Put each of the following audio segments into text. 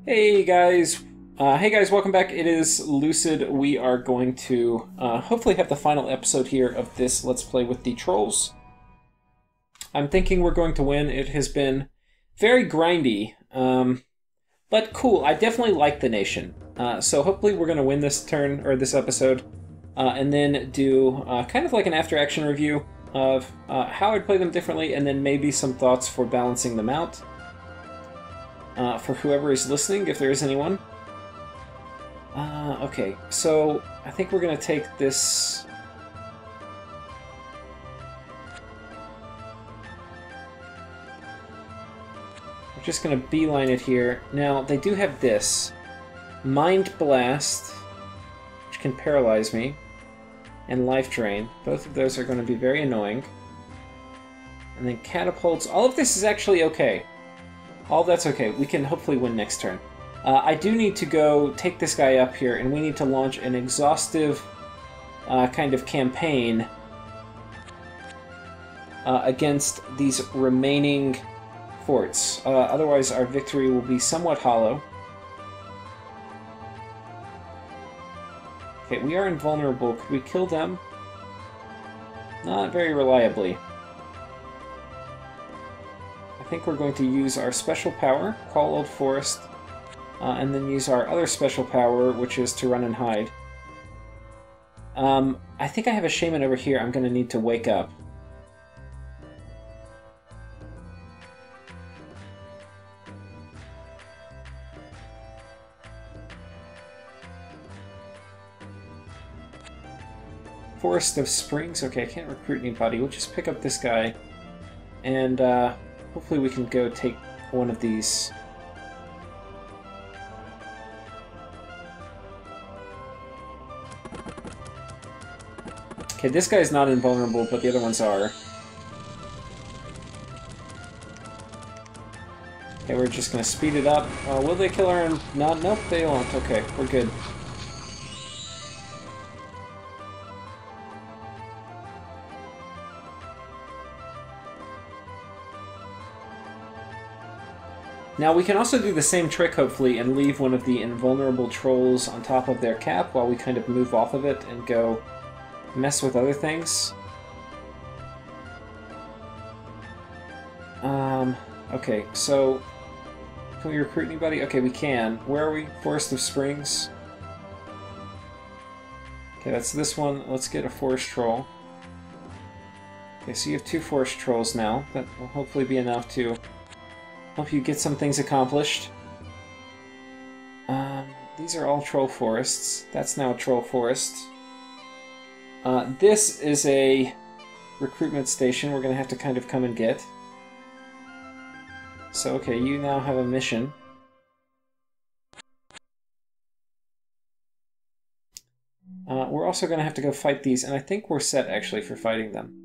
Hey guys, welcome back. It is Lucid. We are going to hopefully have the final episode here of this Let's Play with the Trolls. I'm thinking we're going to win. It has been very grindy, but cool. I definitely like the nation. So hopefully we're going to win this turn, or this episode, and then do kind of like an after-action review of how I'd play them differently, and then maybe some thoughts for balancing them out. For whoever is listening, if there is anyone. Okay, so I think we're going to take this... We're just going to beeline it here. Now, they do have this. Mind Blast, which can paralyze me, and Life Drain. Both of those are going to be very annoying. And then Catapults. All of this is actually okay. All that's okay. We can hopefully win next turn. I do need to go take this guy up here, and we need to launch an exhaustive kind of campaign against these remaining forts. Otherwise, our victory will be somewhat hollow. Okay, we are invulnerable. Could we kill them? Not very reliably. I think we're going to use our special power, Call Old Forest, and then use our other special power, which is to run and hide. I think I have a shaman over here I'm going to need to wake up. Forest of Springs. Okay, I can't recruit anybody. We'll just pick up this guy, and hopefully we can go take one of these. Okay, this guy's not invulnerable, but the other ones are. Okay, we're just going to speed it up. Will they kill her? Nope, they won't. Okay, we're good. Now we can also do the same trick, hopefully, and leave one of the invulnerable trolls on top of their cap while we kind of move off of it and go mess with other things. Okay, so can we recruit anybody? Okay, we can. Where are we? Forest of Springs. Okay, that's this one. Let's get a forest troll. Okay, so you have 2 forest trolls now. That will hopefully be enough to help you get some things accomplished. These are all troll forests. That's now a troll forest. This is a recruitment station we're going to have to kind of come and get. So, okay, you now have a mission. We're also going to have to go fight these, and I think we're set, actually, for fighting them.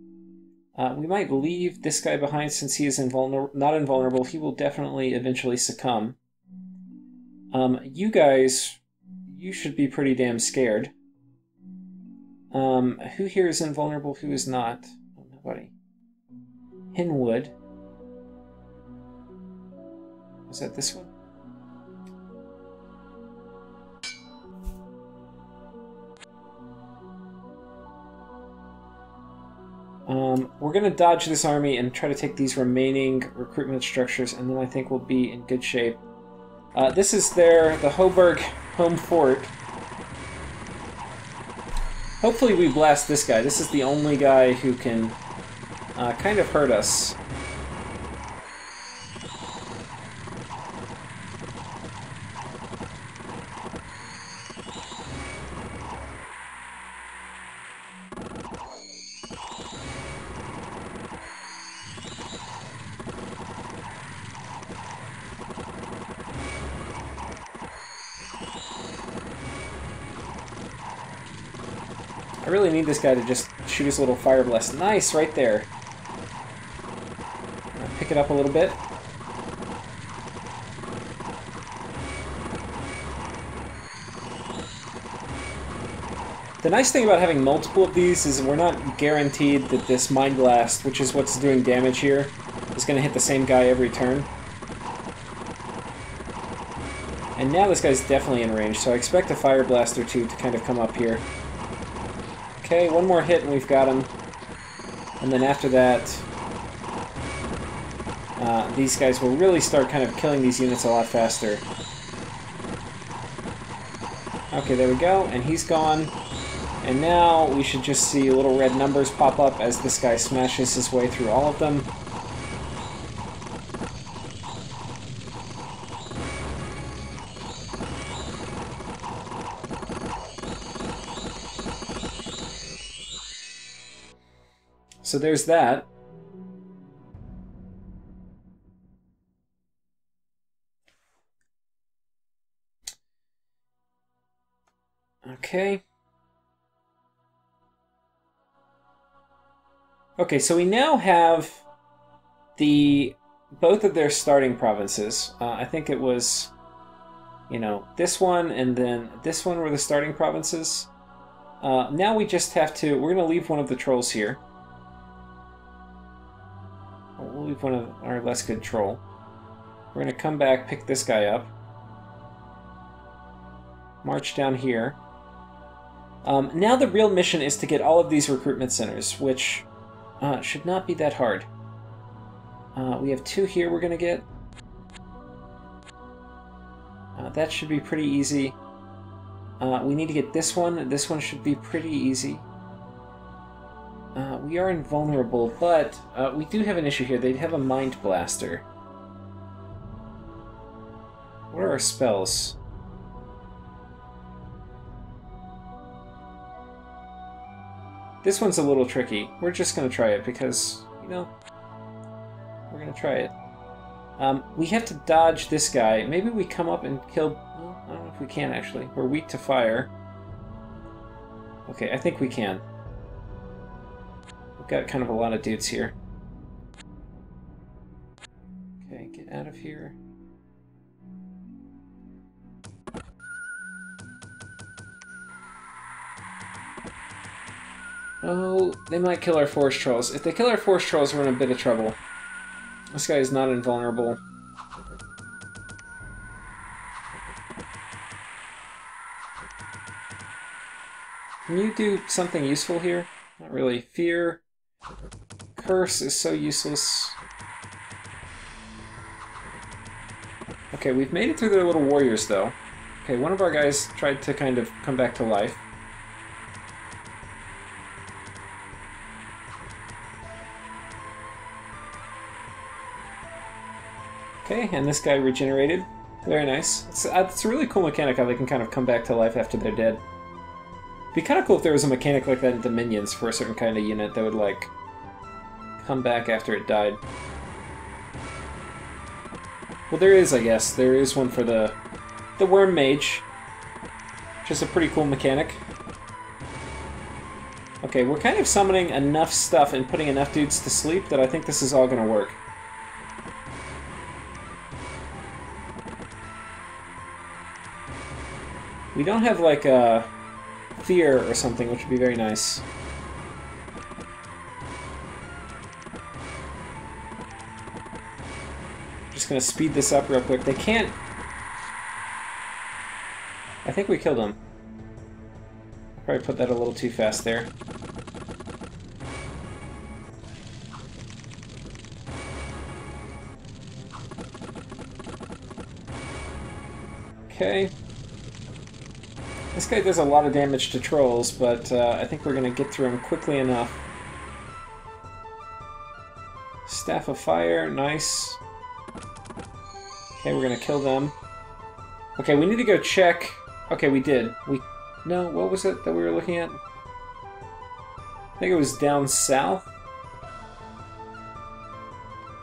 We might leave this guy behind since he is not invulnerable. He will definitely eventually succumb. You guys, you should be pretty damn scared. Who here is invulnerable, who is not? Oh, nobody. Hinwood. Was that this one? We're going to dodge this army and try to take these remaining recruitment structures, and then I think we'll be in good shape. This is the Hoburg home fort. Hopefully we blast this guy. This is the only guy who can kind of hurt us. I really need this guy to just shoot his little fire blast. Nice, right there. Pick it up a little bit. The nice thing about having multiple of these is we're not guaranteed that this Mind Blast, which is what's doing damage here, is going to hit the same guy every turn. And now this guy's definitely in range, so I expect a Fire Blast or two to kind of come up here. Okay, one more hit and we've got him. And then after that, these guys will really start kind of killing these units a lot faster. Okay, there we go, and he's gone. And now we should just see little red numbers pop up as this guy smashes his way through all of them. So there's that. Okay. Okay, so we now have both of their starting provinces. I think it was, you know, this one and then this one were the starting provinces. Now we just have to, we're going to leave one of the trolls here. We'll leave one of our less good troll. We're going to come back, pick this guy up. March down here. Now the real mission is to get all of these recruitment centers, which should not be that hard. We have 2 here we're going to get. That should be pretty easy. We need to get this one. This one should be pretty easy. We are invulnerable, but we do have an issue here. They have a Mind Blaster. What are our spells? This one's a little tricky. We're just going to try it because, you know, we're going to try it. We have to dodge this guy. Maybe we come up and kill... Well, I don't know if we can, actually. We're weak to fire. Okay, I think we can. We've got kind of a lot of dudes here. Okay, get out of here. Oh, they might kill our forest trolls. If they kill our forest trolls, we're in a bit of trouble. This guy is not invulnerable. Can you do something useful here? Not really. Fear. Curse is so useless. Okay, we've made it through their little warriors, though. Okay, one of our guys tried to kind of come back to life. Okay, and this guy regenerated. Very nice. It's a really cool mechanic how they can kind of come back to life after they're dead. It'd be kind of cool if there was a mechanic like that in Dominions for a certain kind of unit that would, like, come back after it died. Well, there is, I guess. There is one for the Worm Mage, which is a pretty cool mechanic. Okay, we're kind of summoning enough stuff and putting enough dudes to sleep that I think this is all going to work. We don't have, like, a fear or something, which would be very nice. Just gonna speed this up real quick. They can't... I think we killed him. I probably put that a little too fast there. Okay. This guy does a lot of damage to trolls, but I think we're going to get through him quickly enough. Staff of Fire, nice. Okay, we're going to kill them. Okay, we need to go check... Okay, we did. No, what was it that we were looking at? I think it was down south?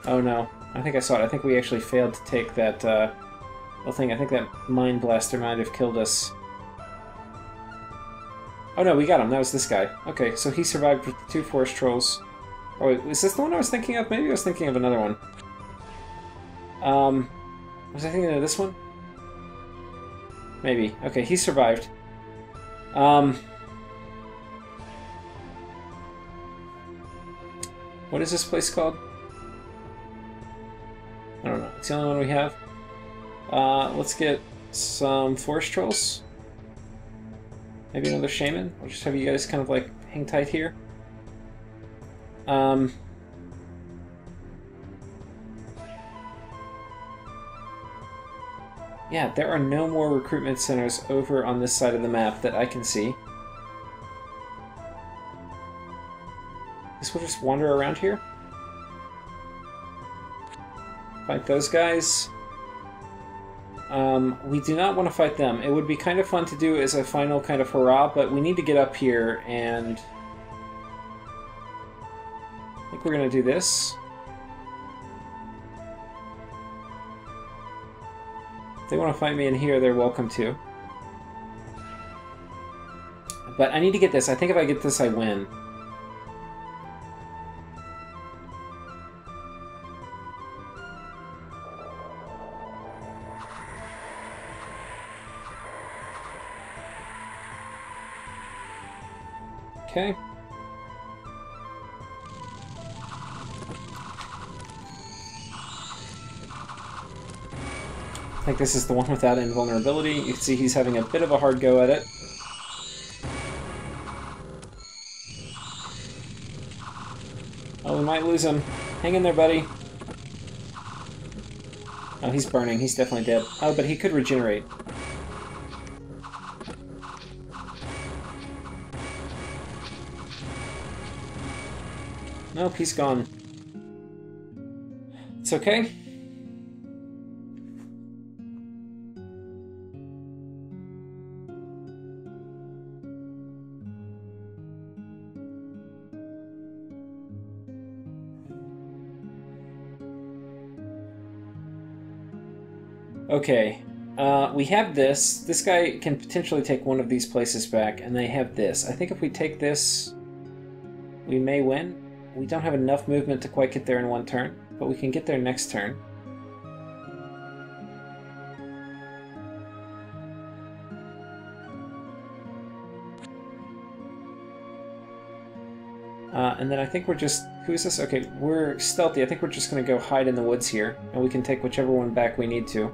Oh no, I think I saw it. I think we actually failed to take that little thing. I think that Mind Blaster might have killed us. Oh no, we got him. That was this guy. Okay, so he survived with the 2 forest trolls. Oh wait, was this the one I was thinking of? Maybe I was thinking of another one. Was I thinking of this one? Maybe. Okay, he survived. What is this place called? I don't know. It's the only one we have. Let's get some forest trolls. Maybe another shaman. We'll just have you guys kind of like hang tight here. Yeah, there are no more recruitment centers over on this side of the map that I can see. Guess we'll just wander around here. Fight those guys. We do not want to fight them. It would be kind of fun to do as a final kind of hurrah, but we need to get up here, and I think we're going to do this. If they want to fight me in here, they're welcome to. But I need to get this. I think if I get this, I win. Okay. I think this is the one without invulnerability. You can see he's having a bit of a hard go at it. Oh, we might lose him. Hang in there, buddy. Oh, he's burning. He's definitely dead. Oh, but he could regenerate. Nope, he's gone. It's okay. Okay, we have this. This guy can potentially take one of these places back, and they have this. I think if we take this, we may win. We don't have enough movement to quite get there in one turn, but we can get there next turn. And then I think we're just... Who is this? Okay, we're stealthy. I think we're just going to go hide in the woods here, and we can take whichever one back we need to.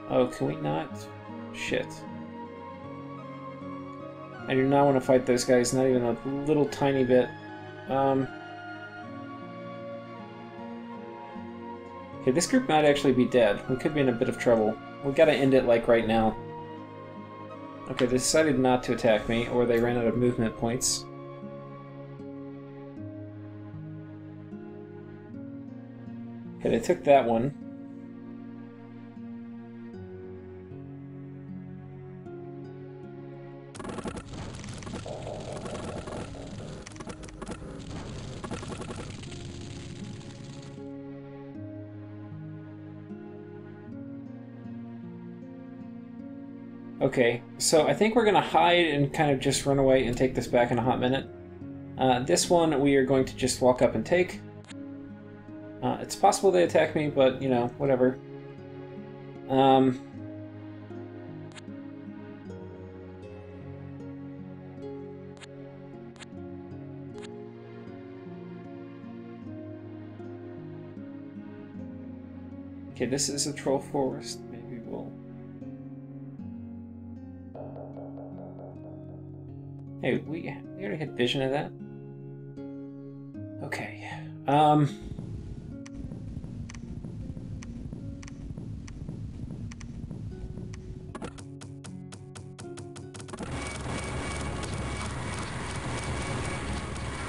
Oh, can we not? Shit. I do not want to fight those guys, not even a little tiny bit. Okay, this group might actually be dead. We could be in a bit of trouble. We gotta end it, like, right now. Okay, they decided not to attack me, or they ran out of movement points. Okay, they took that one. Okay, so I think we're going to hide and kind of just run away and take this back in a hot minute. This one we are going to just walk up and take. It's possible they attack me, but, you know, whatever. Okay, this is a troll forest. Maybe we'll... Hey, we already had vision of that. Okay.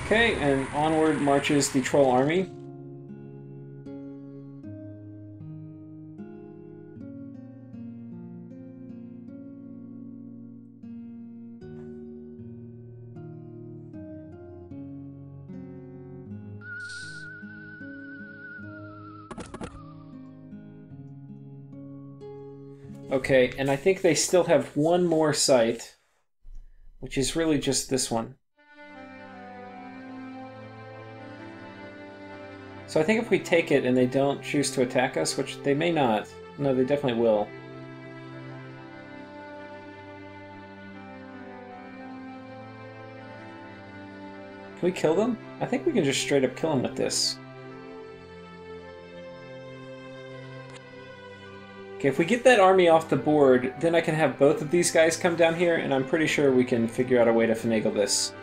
Okay, and onward marches the troll army. Okay, and I think they still have one more site, which is really just this one. So I think if we take it and they don't choose to attack us, which they may not. No, they definitely will. Can we kill them? I think we can just straight up kill them with this. Okay, if we get that army off the board, then I can have both of these guys come down here, and I'm pretty sure we can figure out a way to finagle this.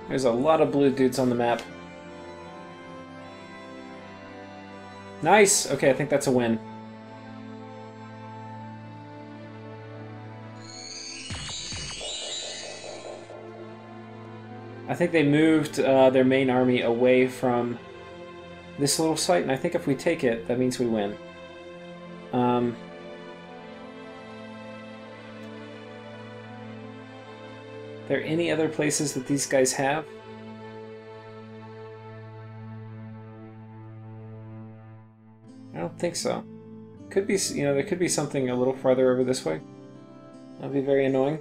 There's a lot of blue dudes on the map. Nice! Okay, I think that's a win. I think they moved their main army away from this little site, and I think if we take it, that means we win. Are there any other places that these guys have? I don't think so. Could be, you know, there could be something a little farther over this way. That'd be very annoying.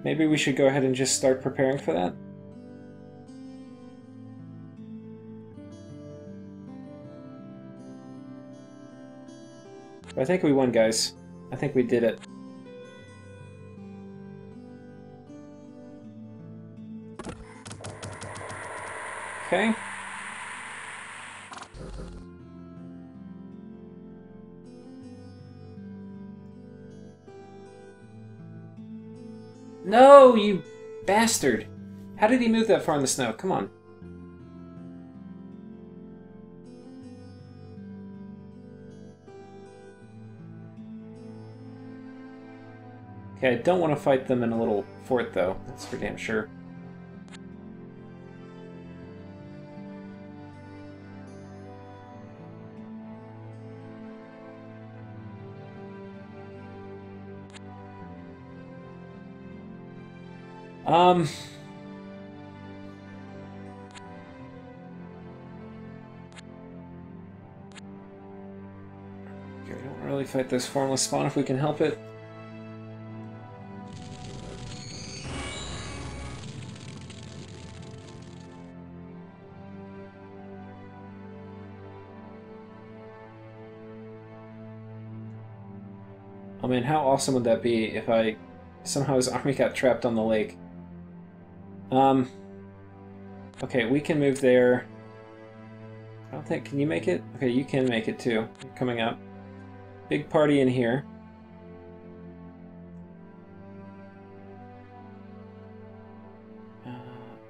Maybe we should go ahead and just start preparing for that. I think we won, guys. I think we did it. Okay. No, you bastard! How did he move that far in the snow? Come on. Okay, I don't want to fight them in a little fort, though. That's for damn sure. Okay, we don't really fight this formless spawn if we can help it. I mean, how awesome would that be if somehow his army got trapped on the lake? Okay, we can move there. I don't think, can you make it? Okay, you can make it too. You're coming up. Big party in here.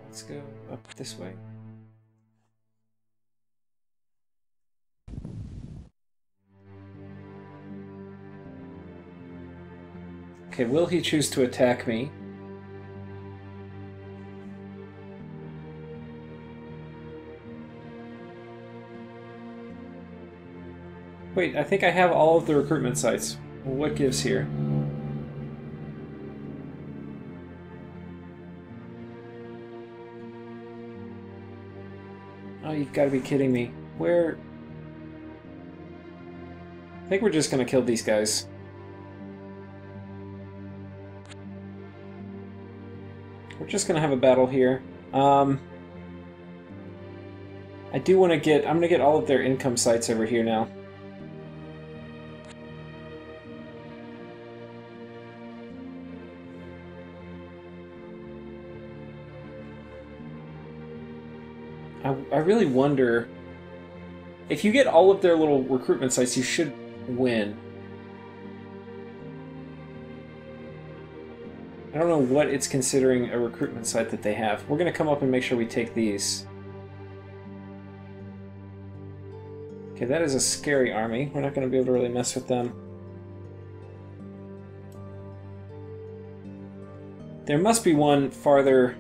Let's go up this way. Okay, will he choose to attack me? Wait, I think I have all of the recruitment sites. What gives here? Oh, you've got to be kidding me. Where? I think we're just gonna kill these guys. We're just gonna have a battle here. I do want to get... I'm gonna get all of their income sites over here now. I really wonder... If you get all of their little recruitment sites, you should win. I don't know what it's considering a recruitment site that they have. We're going to come up and make sure we take these. Okay, that is a scary army. We're not going to be able to really mess with them. There must be one farther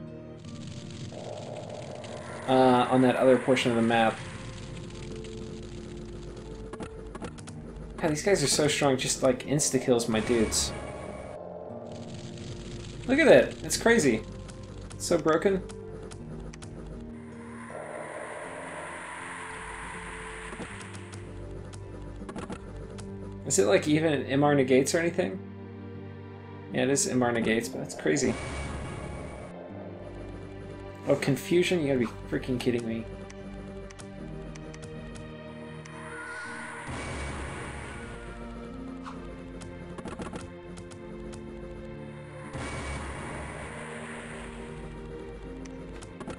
on that other portion of the map. God, these guys are so strong, just like insta-kills my dudes. Look at it! It's crazy. It's so broken. Is it like even MR negates or anything? Yeah, it is MR negates, but that's crazy. Oh, confusion? You gotta be freaking kidding me.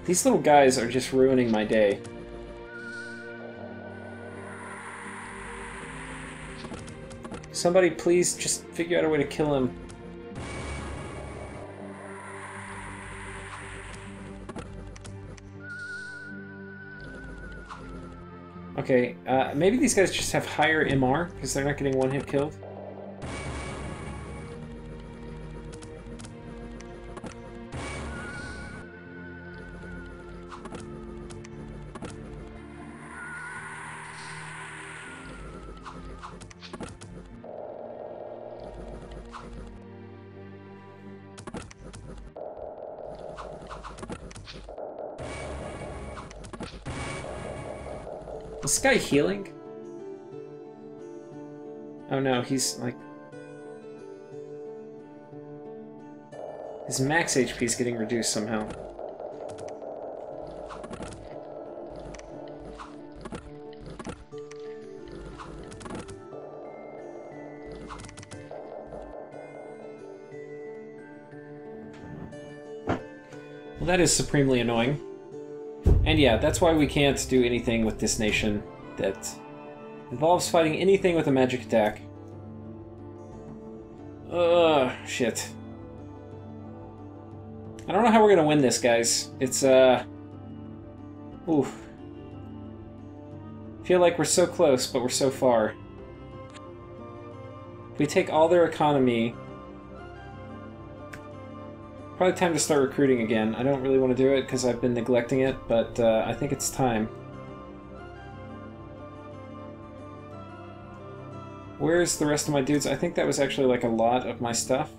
These little guys are just ruining my day. Somebody please just figure out a way to kill him. Okay, maybe these guys just have higher MR, because they're not getting one-hit killed. Is this guy healing? Oh no, he's like... His max HP is getting reduced somehow. Well, that is supremely annoying. And yeah, that's why we can't do anything with this nation that involves fighting anything with a magic attack. Ugh, shit. I don't know how we're gonna win this, guys. It's, oof. Feel like we're so close, but we're so far. If we take all their economy... Probably time to start recruiting again. I don't really want to do it because I've been neglecting it, but I think it's time. Where's the rest of my dudes? I think that was actually like a lot of my stuff.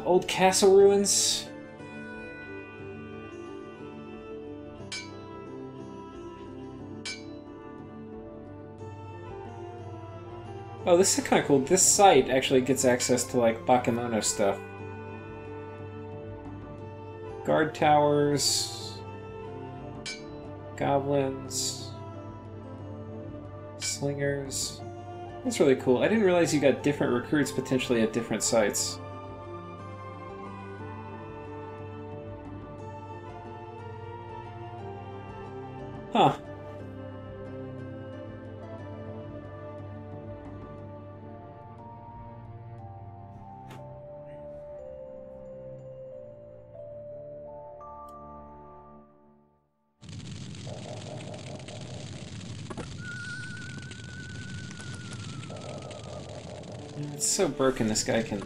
Old castle ruins. Oh, this is kind of cool. This site actually gets access to, like, Bakemono stuff. Guard towers... Goblins... Slingers... That's really cool. I didn't realize you got different recruits potentially at different sites. Huh. It's so broken, this guy can...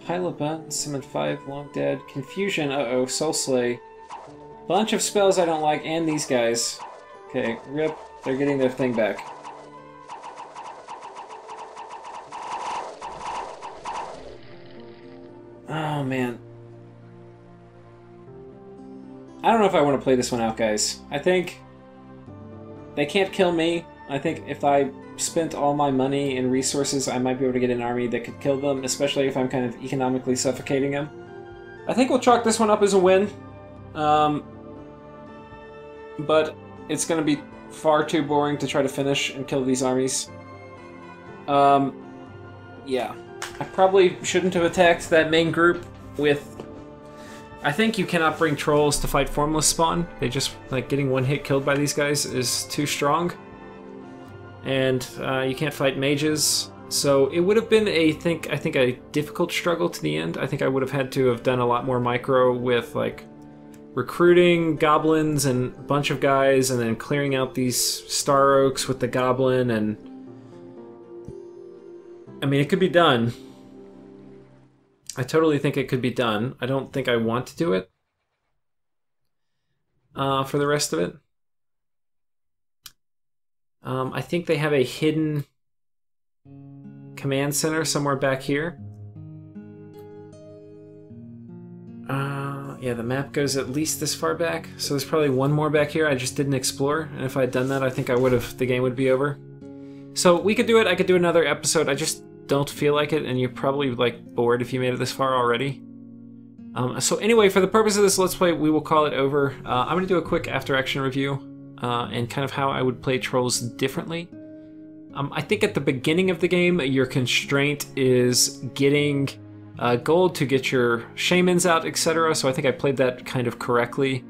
Pile of Bones, Summon 5, Long Dead, Confusion, uh-oh, Soul Slay. Bunch of spells I don't like, and these guys. Okay, rip, they're getting their thing back. Oh, man. I don't know if I want to play this one out, guys. I think they can't kill me. I think if I spent all my money and resources, I might be able to get an army that could kill them, especially if I'm kind of economically suffocating them. I think we'll chalk this one up as a win. But it's going to be far too boring to try to finish and kill these armies. Yeah. I probably shouldn't have attacked that main group with... I think you cannot bring trolls to fight Formless Spawn. They just, like, getting one hit killed by these guys is too strong. and you can't fight mages. So it would have been I think a difficult struggle to the end. I think I would have had to have done a lot more micro with like recruiting goblins and a bunch of guys, and then clearing out these star oaks with the goblin. And I mean, it could be done. I totally think it could be done. I don't think I want to do it for the rest of it. I think they have a hidden command center somewhere back here. Yeah, the map goes at least this far back, so there's probably one more back here I just didn't explore, and if I had done that, I think the game would be over. So we could do it, I could do another episode, I just don't feel like it, and you're probably like bored if you made it this far already. So anyway, for the purpose of this Let's Play, we will call it over. I'm going to do a quick after-action review, and kind of how I would play Trolls differently. I think at the beginning of the game, your constraint is getting gold to get your shamans out, etc. So I think I played that kind of correctly.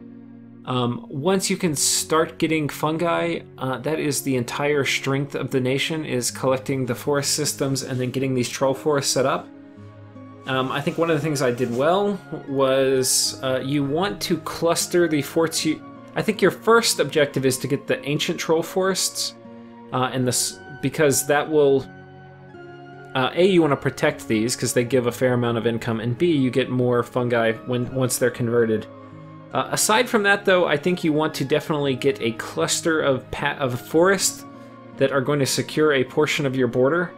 Once you can start getting fungi, that is the entire strength of the nation, is collecting the forest systems and then getting these troll forests set up. I think one of the things I did well was you want to cluster the forts. I think your first objective is to get the ancient troll forests, because that will, A, you want to protect these because they give a fair amount of income, and B, you get more fungi once they're converted. Aside from that, though, I think you want to definitely get a cluster of forests that are going to secure a portion of your border.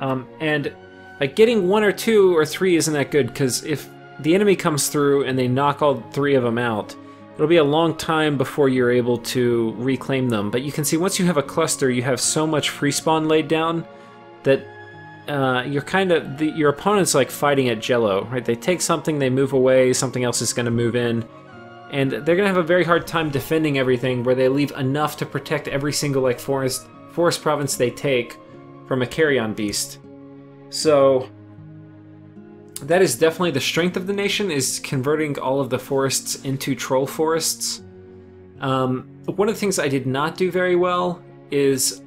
And like getting 1 or 2 or 3 isn't that good, because if the enemy comes through and they knock all 3 of them out, it'll be a long time before you're able to reclaim them. But you can see once you have a cluster, you have so much free spawn laid down that you're kind of your opponent's like fighting at Jello, right? They take something, they move away, something else is going to move in, and they're going to have a very hard time defending everything where they leave enough to protect every single like forest province they take from a carrion beast. So that is definitely the strength of the nation, is converting all of the forests into troll forests. One of the things I did not do very well is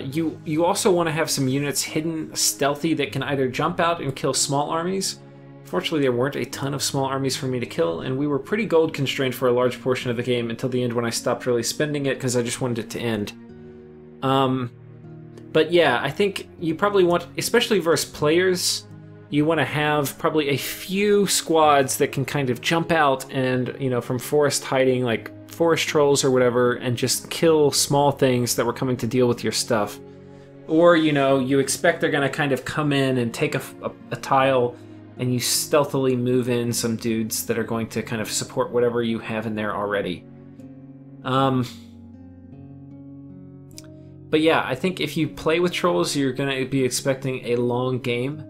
you also want to have some units hidden stealthy that can either jump out and kill small armies. Fortunately, there weren't a ton of small armies for me to kill, and we were pretty gold constrained for a large portion of the game until the end, when I stopped really spending it because I just wanted it to end. But yeah, I think you probably want, especially versus players, you want to have probably a few squads that can kind of jump out and, you know, from forest hiding, like forest trolls or whatever, and just kill small things that were coming to deal with your stuff. Or, you know, you expect they're going to kind of come in and take a tile, and you stealthily move in some dudes that are going to kind of support whatever you have in there already. But yeah, I think if you play with trolls, you're going to be expecting a long game.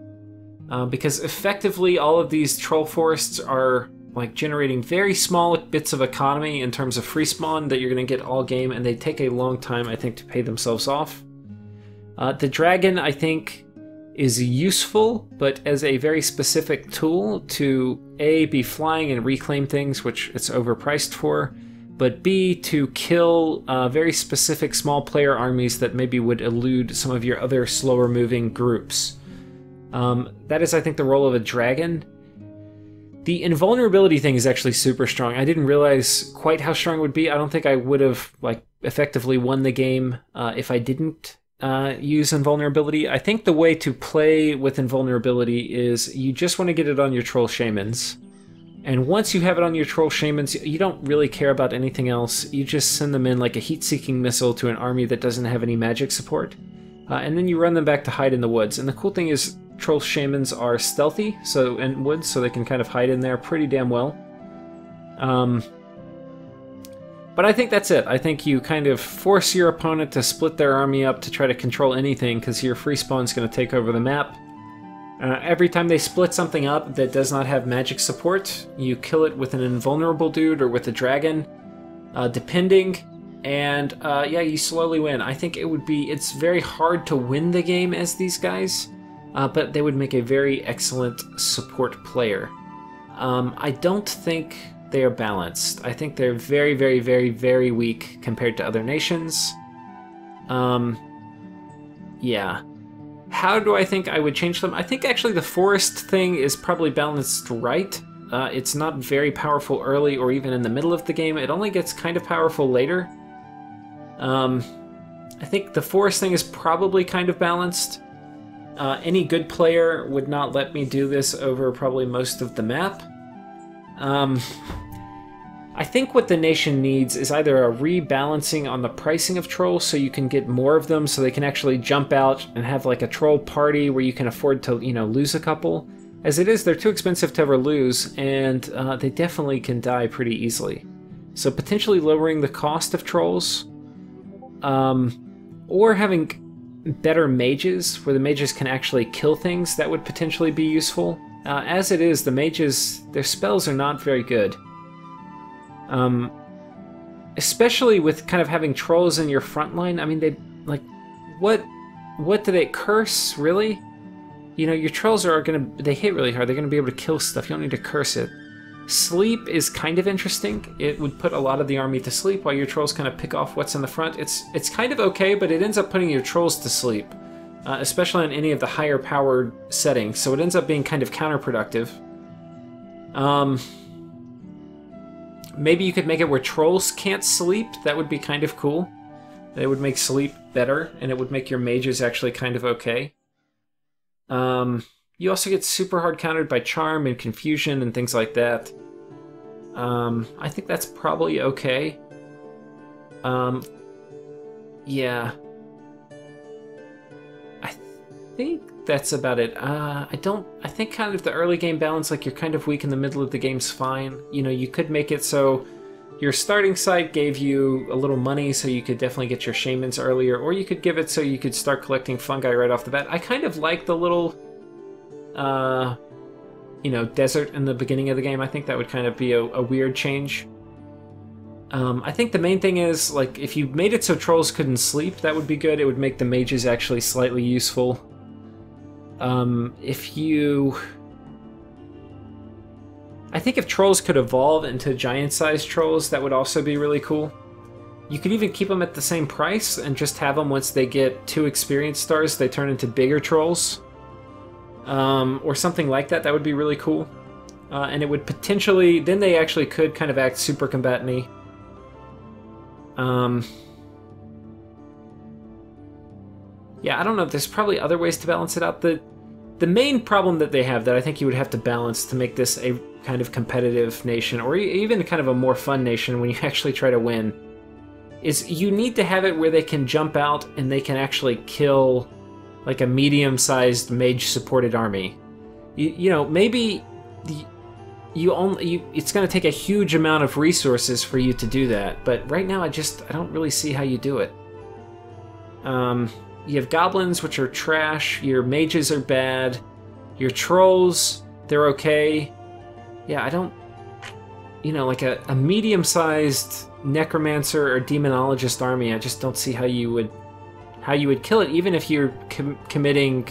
Because effectively all of these troll forests are like generating very small bits of economy in terms of free spawn that you're going to get all game, and they take a long time, I think, to pay themselves off. The dragon, I think, is useful, but as a very specific tool to A, be flying and reclaim things, which it's overpriced for, but B, to kill very specific small player armies that maybe would elude some of your other slower moving groups. That is, I think, the role of a dragon. The invulnerability thing is actually super strong. I didn't realize quite how strong it would be. I don't think I would have like effectively won the game if I didn't use invulnerability. I think the way to play with invulnerability is you just want to get it on your troll shamans. And once you have it on your troll shamans, you don't really care about anything else. You just send them in like a heat-seeking missile to an army that doesn't have any magic support. And then you run them back to hide in the woods. And the cool thing is, troll shamans are stealthy in woods, so they can kind of hide in there pretty damn well. But I think that's it. I think you kind of force your opponent to split their army up to try to control anything, because your free spawn's going to take over the map. Every time they split something up that does not have magic support, you kill it with an invulnerable dude or with a dragon, depending. And yeah, you slowly win. I think it's very hard to win the game as these guys, but they would make a very excellent support player. I don't think they are balanced. I think they're very, very, very, very weak compared to other nations. Yeah. How do I think I would change them? I think actually the forest thing is probably balanced right. It's not very powerful early or even in the middle of the game. It only gets kind of powerful later. I think the forest thing is probably kind of balanced. Any good player would not let me do this over probably most of the map. I think what the nation needs is either a rebalancing on the pricing of trolls so you can get more of them so they can actually jump out and have like a troll party where you can afford to, you know, lose a couple. As it is, they're too expensive to ever lose, and they definitely can die pretty easily. So potentially lowering the cost of trolls, or having better mages, where the mages can actually kill things, that would potentially be useful. As it is, the mages, their spells are not very good. Especially with kind of having trolls in your front line. I mean, they, like, what do they curse, really? You know, your trolls are they hit really hard, they're gonna be able to kill stuff, you don't need to curse it. Sleep is kind of interesting. It would put a lot of the army to sleep while your trolls kind of pick off what's in the front. It's kind of okay, but it ends up putting your trolls to sleep, especially on any of the higher powered settings, so it ends up being kind of counterproductive. Maybe you could make it where trolls can't sleep. That would be kind of cool. It would make sleep better, and it would make your mages actually kind of okay. You also get super hard countered by charm and confusion and things like that. I think that's probably okay. Yeah. I think that's about it. I think kind of the early game balance, like you're kind of weak in the middle of the game's fine. You know, you could make it so your starting site gave you a little money so you could definitely get your shamans earlier, or you could give it so you could start collecting fungi right off the bat. I kind of like the little, you know, desert in the beginning of the game. I think that would kind of be a weird change. I think the main thing is, like, if you made it so trolls couldn't sleep, that would be good. It would make the mages actually slightly useful. I think if trolls could evolve into giant-sized trolls, that would also be really cool. You could even keep them at the same price and just have them, once they get 2 experience stars, they turn into bigger trolls. Or something like that. That would be really cool. And it would potentially... then they actually could kind of act super combatant-y. Yeah, I don't know. There's probably other ways to balance it out. The main problem that they have that I think you would have to balance to make this a kind of competitive nation, or even kind of a more fun nation when you actually try to win, is you need to have it where they can jump out and they can actually kill like a medium-sized mage-supported army. You know, maybe it's going to take a huge amount of resources for you to do that, but right now I don't really see how you do it. You have goblins, which are trash. Your mages are bad. Your trolls, they're okay. Yeah, I don't... you know, like a medium-sized necromancer or demonologist army, I just don't see how you would kill it, even if you're committing,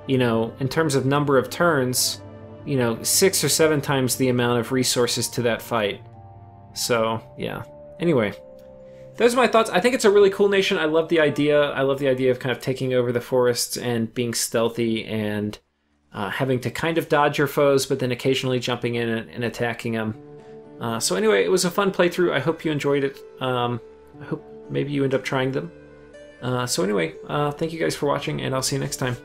you know, in terms of number of turns, you know, 6 or 7 times the amount of resources to that fight. So, yeah. Anyway. Those are my thoughts. I think it's a really cool nation. I love the idea. I love the idea of kind of taking over the forests and being stealthy and having to kind of dodge your foes, but then occasionally jumping in and attacking them. So anyway, it was a fun playthrough. I hope you enjoyed it. I hope maybe you end up trying them. So anyway, thank you guys for watching, and I'll see you next time.